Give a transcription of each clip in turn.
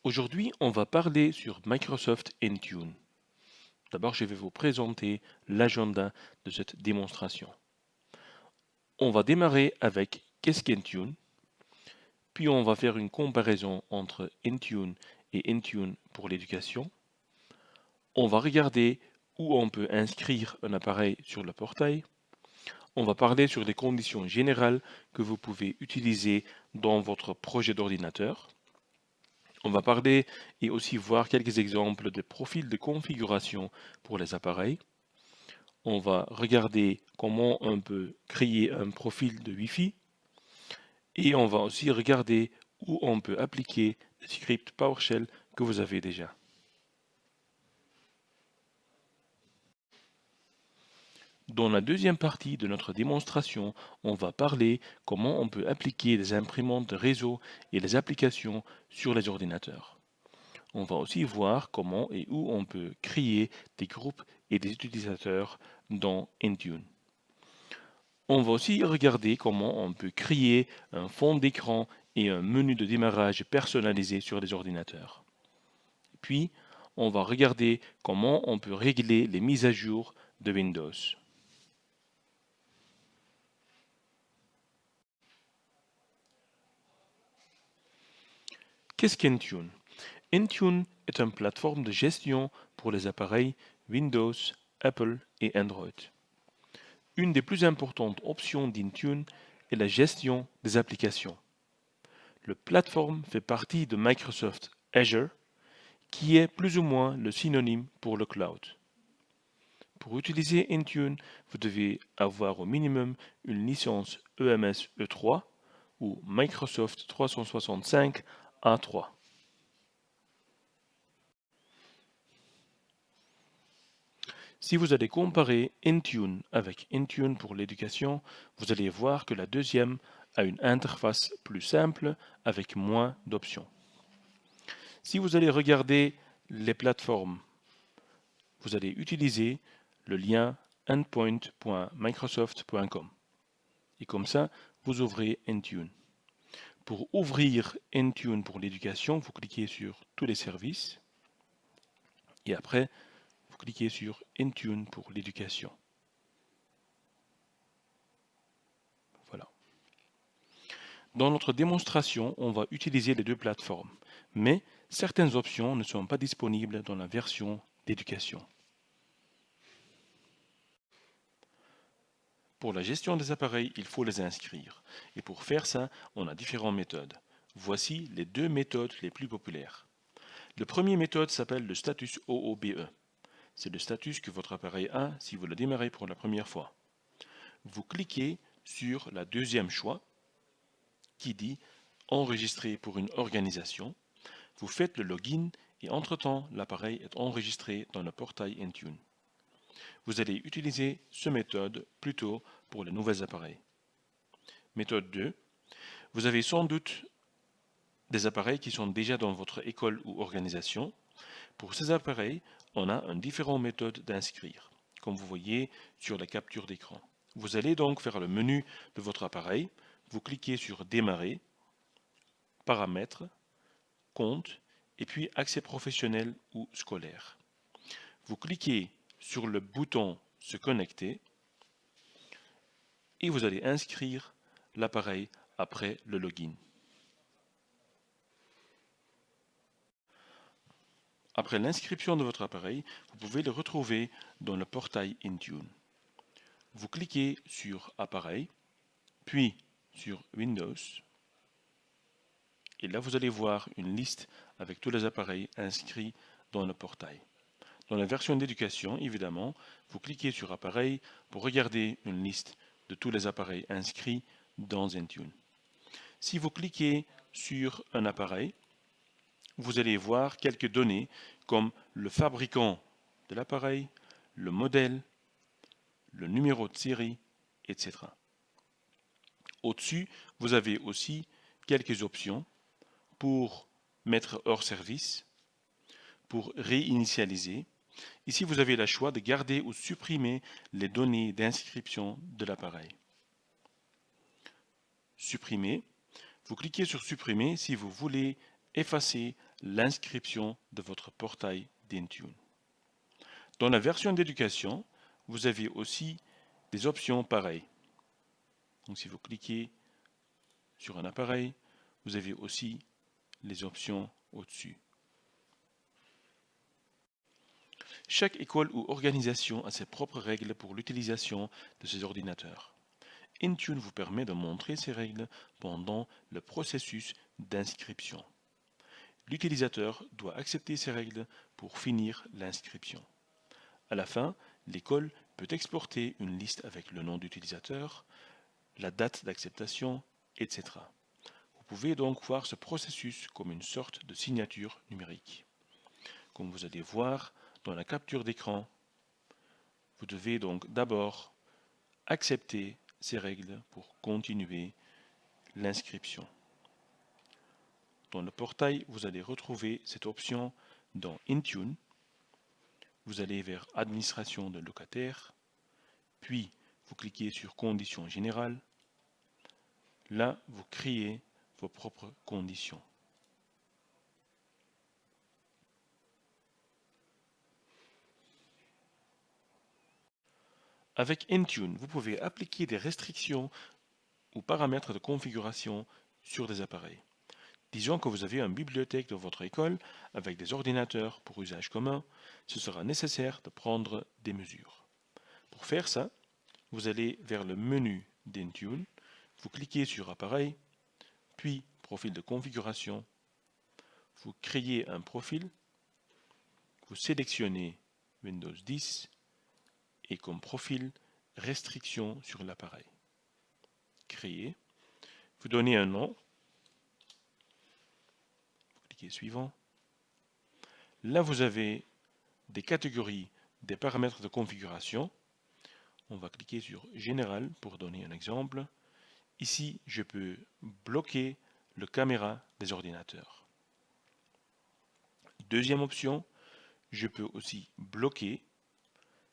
Aujourd'hui, on va parler sur Microsoft Intune. D'abord, je vais vous présenter l'agenda de cette démonstration. On va démarrer avec qu'est-ce qu'Intune, puis on va faire une comparaison entre Intune et Intune pour l'éducation. On va regarder où on peut inscrire un appareil sur le portail. On va parler sur les conditions générales que vous pouvez utiliser dans votre projet d'ordinateur. On va parler et aussi voir quelques exemples de profils de configuration pour les appareils. On va regarder comment on peut créer un profil de Wi-Fi. Et on va aussi regarder où on peut appliquer le script PowerShell que vous avez déjà. Dans la deuxième partie de notre démonstration, on va parler comment on peut appliquer les imprimantes réseau et les applications sur les ordinateurs. On va aussi voir comment et où on peut créer des groupes et des utilisateurs dans Intune. On va aussi regarder comment on peut créer un fond d'écran et un menu de démarrage personnalisé sur les ordinateurs. Puis, on va regarder comment on peut régler les mises à jour de Windows. Qu'est-ce qu'Intune? Intune est une plateforme de gestion pour les appareils Windows, Apple et Android. Une des plus importantes options d'Intune est la gestion des applications. La plateforme fait partie de Microsoft Azure, qui est plus ou moins le synonyme pour le cloud. Pour utiliser Intune, vous devez avoir au minimum une licence EMS E3 ou Microsoft 365 A3. Si vous allez comparer Intune avec Intune pour l'éducation, vous allez voir que la deuxième a une interface plus simple avec moins d'options. Si vous allez regarder les plateformes, vous allez utiliser le lien endpoint.microsoft.com. Et comme ça, vous ouvrez Intune. Pour ouvrir Intune pour l'éducation, vous cliquez sur tous les services. Et après, vous cliquez sur Intune pour l'éducation. Voilà. Dans notre démonstration, on va utiliser les deux plateformes, mais certaines options ne sont pas disponibles dans la version d'éducation. Pour la gestion des appareils, il faut les inscrire. Et pour faire ça, on a différentes méthodes. Voici les deux méthodes les plus populaires. La première méthode s'appelle le status OOBE. C'est le statut que votre appareil a si vous le démarrez pour la première fois. Vous cliquez sur la deuxième choix qui dit enregistrer pour une organisation. Vous faites le login et entre-temps, l'appareil est enregistré dans le portail Intune. Vous allez utiliser cette méthode plutôt pour les nouveaux appareils. Méthode 2. Vous avez sans doute des appareils qui sont déjà dans votre école ou organisation. Pour ces appareils, on a différentes méthodes d'inscrire, comme vous voyez sur la capture d'écran. Vous allez donc faire le menu de votre appareil, vous cliquez sur Démarrer, Paramètres, Compte, et puis Accès professionnel ou scolaire. Vous cliquez sur le bouton Se connecter et vous allez inscrire l'appareil après le login. Après l'inscription de votre appareil, vous pouvez le retrouver dans le portail Intune. Vous cliquez sur Appareil, puis sur Windows. Et là, vous allez voir une liste avec tous les appareils inscrits dans le portail. Dans la version d'éducation, évidemment, vous cliquez sur Appareil pour regarder une liste de tous les appareils inscrits dans Intune. Si vous cliquez sur un appareil, vous allez voir quelques données comme le fabricant de l'appareil, le modèle, le numéro de série, etc. Au-dessus, vous avez aussi quelques options pour mettre hors service, pour réinitialiser. Ici, vous avez le choix de garder ou supprimer les données d'inscription de l'appareil. Supprimer. Vous cliquez sur Supprimer si vous voulez effacer l'inscription de votre portail d'Intune. Dans la version d'éducation, vous avez aussi des options pareilles. Donc si vous cliquez sur un appareil, vous avez aussi les options au-dessus. Chaque école ou organisation a ses propres règles pour l'utilisation de ces ordinateurs. Intune vous permet de montrer ces règles pendant le processus d'inscription. L'utilisateur doit accepter ces règles pour finir l'inscription. À la fin, l'école peut exporter une liste avec le nom d'utilisateur, la date d'acceptation, etc. Vous pouvez donc voir ce processus comme une sorte de signature numérique. Comme vous allez voir dans la capture d'écran, vous devez donc d'abord accepter ces règles pour continuer l'inscription. Dans le portail, vous allez retrouver cette option dans Intune. Vous allez vers Administration de locataire, puis vous cliquez sur Conditions générales. Là, vous créez vos propres conditions. Avec Intune, vous pouvez appliquer des restrictions ou paramètres de configuration sur des appareils. Disons que vous avez une bibliothèque dans votre école avec des ordinateurs pour usage commun, ce sera nécessaire de prendre des mesures. Pour faire ça, vous allez vers le menu d'Intune, vous cliquez sur Appareil, puis Profil de configuration, vous créez un profil, vous sélectionnez Windows 10 et comme profil, restriction sur l'appareil. Créer, vous donnez un nom, vous cliquez suivant. Là, vous avez des catégories, des paramètres de configuration. On va cliquer sur Général pour donner un exemple. Ici, je peux bloquer le caméra des ordinateurs. Deuxième option, je peux aussi bloquer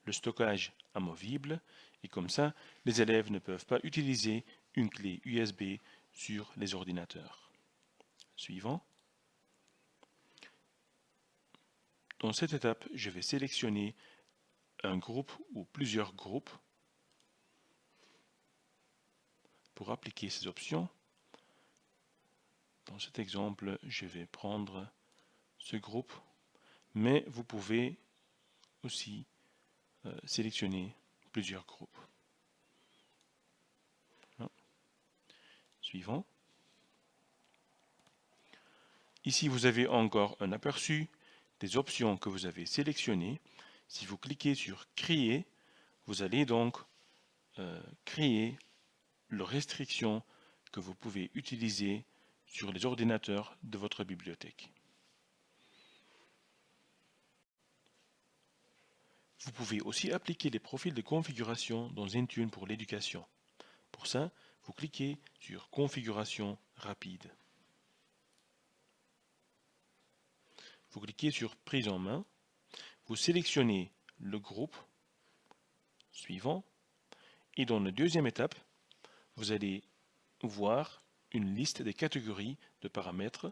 le stockage amovible et comme ça, les élèves ne peuvent pas utiliser une clé USB sur les ordinateurs. Suivant. Dans cette étape, je vais sélectionner un groupe ou plusieurs groupes pour appliquer ces options. Dans cet exemple, je vais prendre ce groupe, mais vous pouvez aussi sélectionner plusieurs groupes. Suivant. Ici, vous avez encore un aperçu des options que vous avez sélectionnées. Si vous cliquez sur Créer, vous allez donc créer les restrictions que vous pouvez utiliser sur les ordinateurs de votre bibliothèque. Vous pouvez aussi appliquer les profils de configuration dans Intune pour l'éducation. Pour ça, vous cliquez sur Configuration rapide. Vous cliquez sur Prise en main. Vous sélectionnez le groupe suivant. Et dans la deuxième étape, vous allez voir une liste des catégories de paramètres.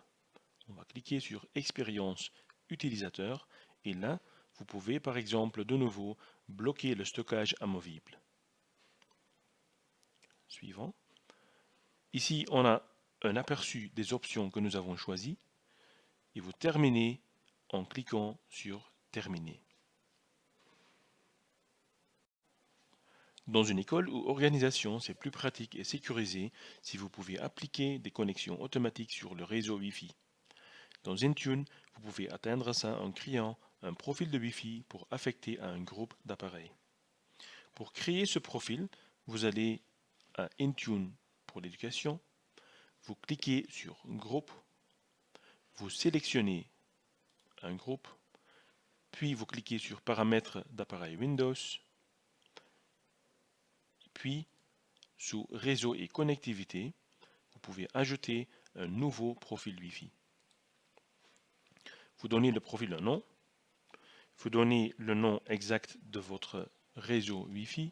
On va cliquer sur Expérience utilisateur. Et là, vous pouvez par exemple de nouveau bloquer le stockage amovible. Suivant. Ici, on a un aperçu des options que nous avons choisies et vous terminez en cliquant sur Terminer. Dans une école ou organisation, c'est plus pratique et sécurisé si vous pouvez appliquer des connexions automatiques sur le réseau Wi-Fi. Dans Intune, vous pouvez atteindre ça en créant un profil de Wi-Fi pour affecter à un groupe d'appareils. Pour créer ce profil, vous allez à Intune pour l'éducation, vous cliquez sur Groupe, vous sélectionnez un groupe, puis vous cliquez sur Paramètres d'appareil Windows, puis sous Réseau et connectivité, vous pouvez ajouter un nouveau profil Wi-Fi. Vous donnez le profil un nom, vous donnez le nom exact de votre réseau Wi-Fi,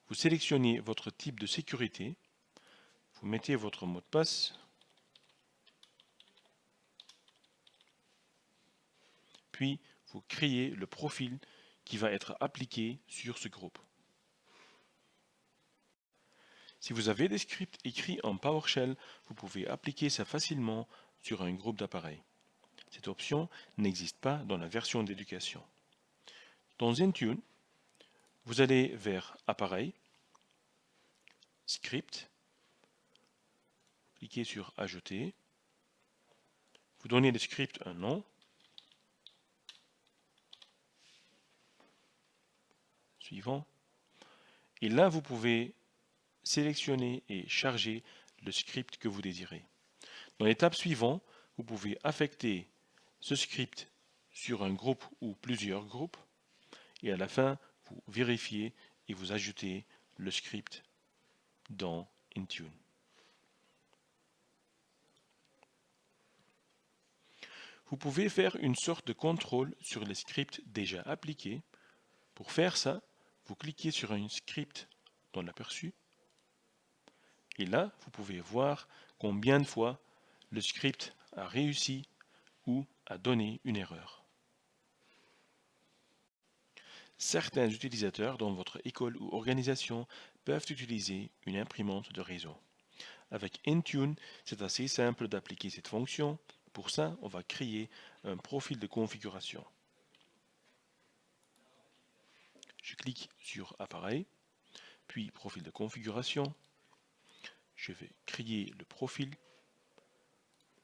vous sélectionnez votre type de sécurité, vous mettez votre mot de passe, puis vous créez le profil qui va être appliqué sur ce groupe. Si vous avez des scripts écrits en PowerShell, vous pouvez appliquer ça facilement sur un groupe d'appareils. Cette option n'existe pas dans la version d'éducation. Dans Intune, vous allez vers Appareil, Script, cliquez sur Ajouter, vous donnez le script un nom, suivant, et là vous pouvez sélectionner et charger le script que vous désirez. Dans l'étape suivante, vous pouvez affecter ce script sur un groupe ou plusieurs groupes et à la fin, vous vérifiez et vous ajoutez le script dans Intune. Vous pouvez faire une sorte de contrôle sur les scripts déjà appliqués. Pour faire ça, vous cliquez sur un script dans l'aperçu et là, vous pouvez voir combien de fois le script a réussi ou a donné une erreur. Certains utilisateurs dans votre école ou organisation peuvent utiliser une imprimante de réseau. Avec Intune, c'est assez simple d'appliquer cette fonction. Pour ça, on va créer un profil de configuration. Je clique sur Appareil, puis Profil de configuration. Je vais créer le profil.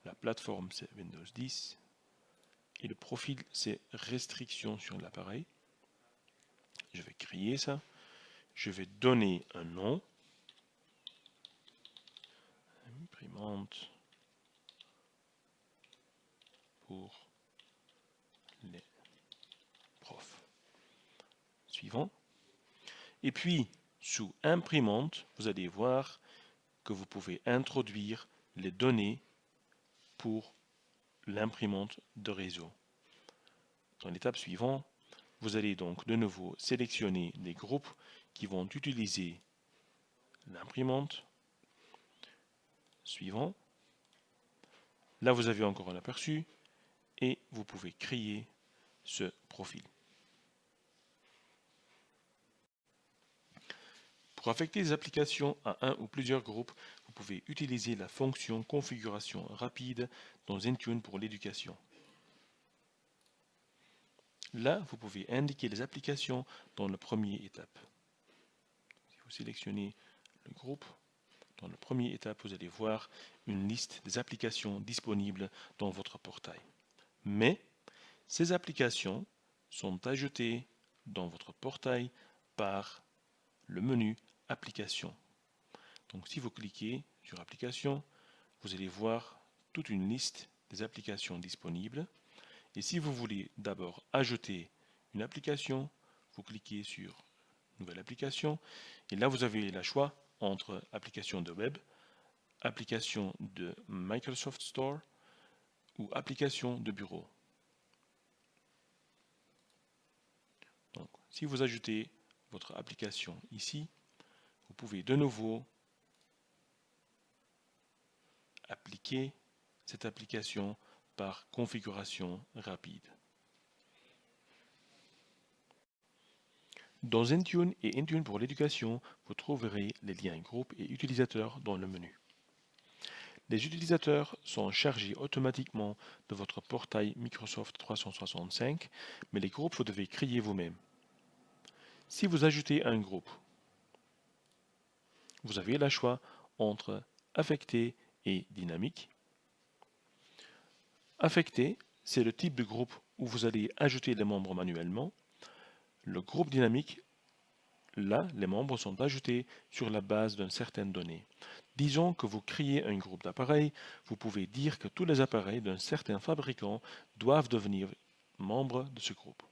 La plateforme, c'est Windows 10. Et le profil, c'est Restriction sur l'appareil. Je vais créer ça. Je vais donner un nom. Imprimante pour les profs. Suivant. Et puis, sous Imprimante, vous allez voir que vous pouvez introduire les données pour l'imprimante de réseau. Dans l'étape suivante, vous allez donc de nouveau sélectionner les groupes qui vont utiliser l'imprimante. Suivant. Là, vous avez encore un aperçu et vous pouvez créer ce profil. Pour affecter les applications à un ou plusieurs groupes, vous pouvez utiliser la fonction configuration rapide dans Intune pour l'éducation. Là, vous pouvez indiquer les applications dans la première étape. Si vous sélectionnez le groupe, dans la première étape, vous allez voir une liste des applications disponibles dans votre portail. Mais ces applications sont ajoutées dans votre portail par le menu Applications. Donc si vous cliquez sur Applications, vous allez voir toute une liste des applications disponibles. Et si vous voulez d'abord ajouter une application, vous cliquez sur Nouvelle application. Et là, vous avez le choix entre application de web, application de Microsoft Store ou application de bureau. Donc, si vous ajoutez votre application ici, vous pouvez de nouveau appliquer cette application par configuration rapide. Dans Intune et Intune pour l'éducation, vous trouverez les liens groupes et utilisateurs dans le menu. Les utilisateurs sont chargés automatiquement de votre portail Microsoft 365, mais les groupes vous devez créer vous-même. Si vous ajoutez un groupe, vous avez le choix entre affecté et dynamique. Affecté, c'est le type de groupe où vous allez ajouter les membres manuellement. Le groupe dynamique, là, les membres sont ajoutés sur la base d'une certaine donnée. Disons que vous créez un groupe d'appareils, vous pouvez dire que tous les appareils d'un certain fabricant doivent devenir membres de ce groupe.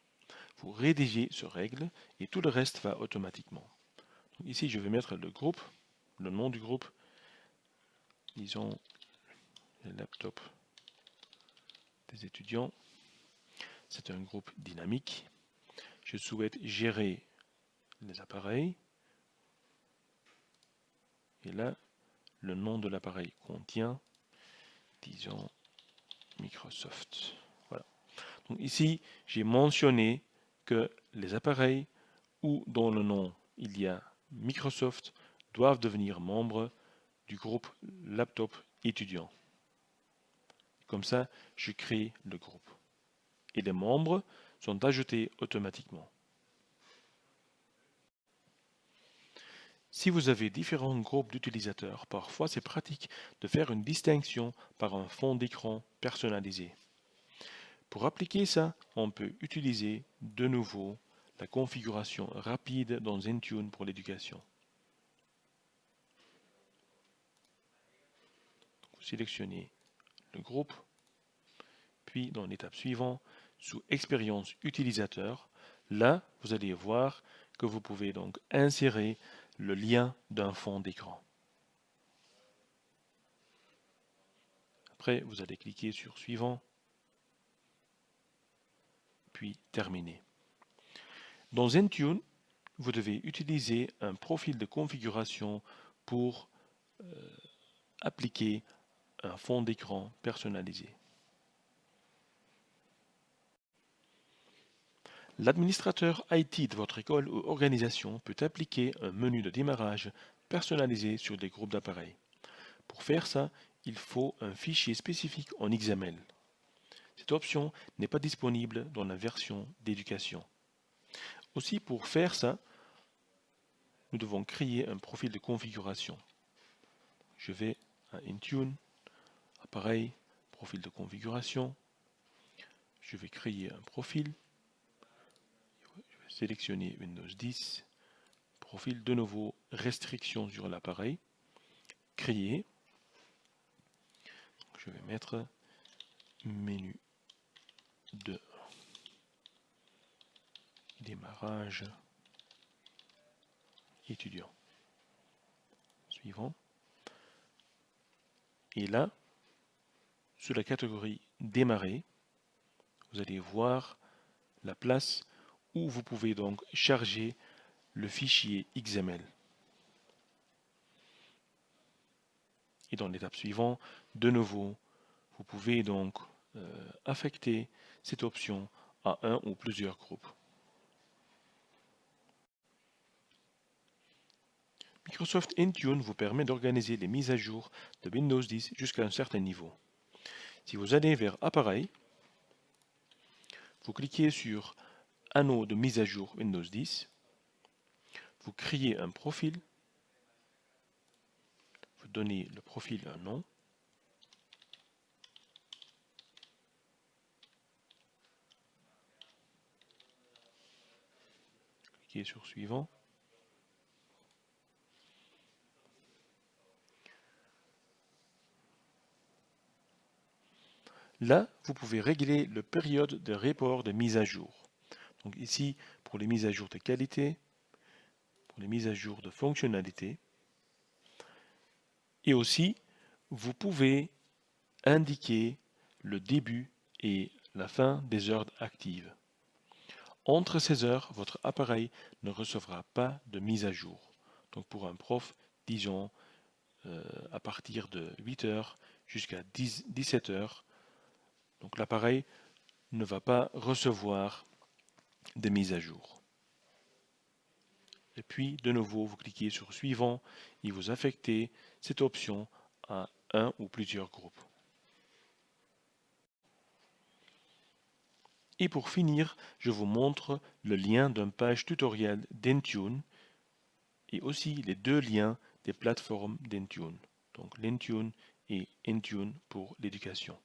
Vous rédigez ce règle et tout le reste va automatiquement. Donc ici, je vais mettre le groupe, le nom du groupe, disons le laptop des étudiants. C'est un groupe dynamique. Je souhaite gérer les appareils. Et là, le nom de l'appareil contient, disons, Microsoft. Voilà. Donc ici, j'ai mentionné que les appareils où dans le nom il y a Microsoft doivent devenir membres du groupe laptop étudiant. Comme ça, je crée le groupe. Et les membres sont ajoutés automatiquement. Si vous avez différents groupes d'utilisateurs, parfois c'est pratique de faire une distinction par un fond d'écran personnalisé. Pour appliquer ça, on peut utiliser de nouveau la configuration rapide dans Intune pour l'éducation. Sélectionnez le groupe, puis dans l'étape suivante, sous Expérience utilisateur, là, vous allez voir que vous pouvez donc insérer le lien d'un fond d'écran. Après, vous allez cliquer sur Suivant, puis Terminer. Dans Intune, vous devez utiliser un profil de configuration pour appliquer un fond d'écran personnalisé. L'administrateur IT de votre école ou organisation peut appliquer un menu de démarrage personnalisé sur des groupes d'appareils. Pour faire ça, il faut un fichier spécifique en XML. Cette option n'est pas disponible dans la version d'éducation. Aussi, pour faire ça, nous devons créer un profil de configuration. Je vais à Intune, Appareil, Profil de configuration. Je vais créer un profil. Je vais sélectionner Windows 10. Profil de nouveau, restriction sur l'appareil. Créer. Je vais mettre menu de démarrage étudiant. Suivant. Et là, sous la catégorie démarrer, vous allez voir la place où vous pouvez donc charger le fichier XML. Et dans l'étape suivante, de nouveau, vous pouvez donc affecter cette option à un ou plusieurs groupes. Microsoft Intune vous permet d'organiser les mises à jour de Windows 10 jusqu'à un certain niveau. Si vous allez vers Appareil, vous cliquez sur Anneau de mise à jour Windows 10, vous créez un profil, vous donnez le profil un nom, cliquez sur Suivant. Là, vous pouvez régler la période de report de mise à jour. Donc ici, pour les mises à jour de qualité, pour les mises à jour de fonctionnalité. Et aussi, vous pouvez indiquer le début et la fin des heures actives. Entre ces heures, votre appareil ne recevra pas de mise à jour. Donc pour un prof, disons à partir de 8 heures jusqu'à 17 heures, donc l'appareil ne va pas recevoir de mise à jour. Et puis, de nouveau, vous cliquez sur Suivant et vous affectez cette option à un ou plusieurs groupes. Et pour finir, je vous montre le lien d'une page tutoriel d'Intune et aussi les deux liens des plateformes d'Intune, donc l'Intune et Intune pour l'éducation.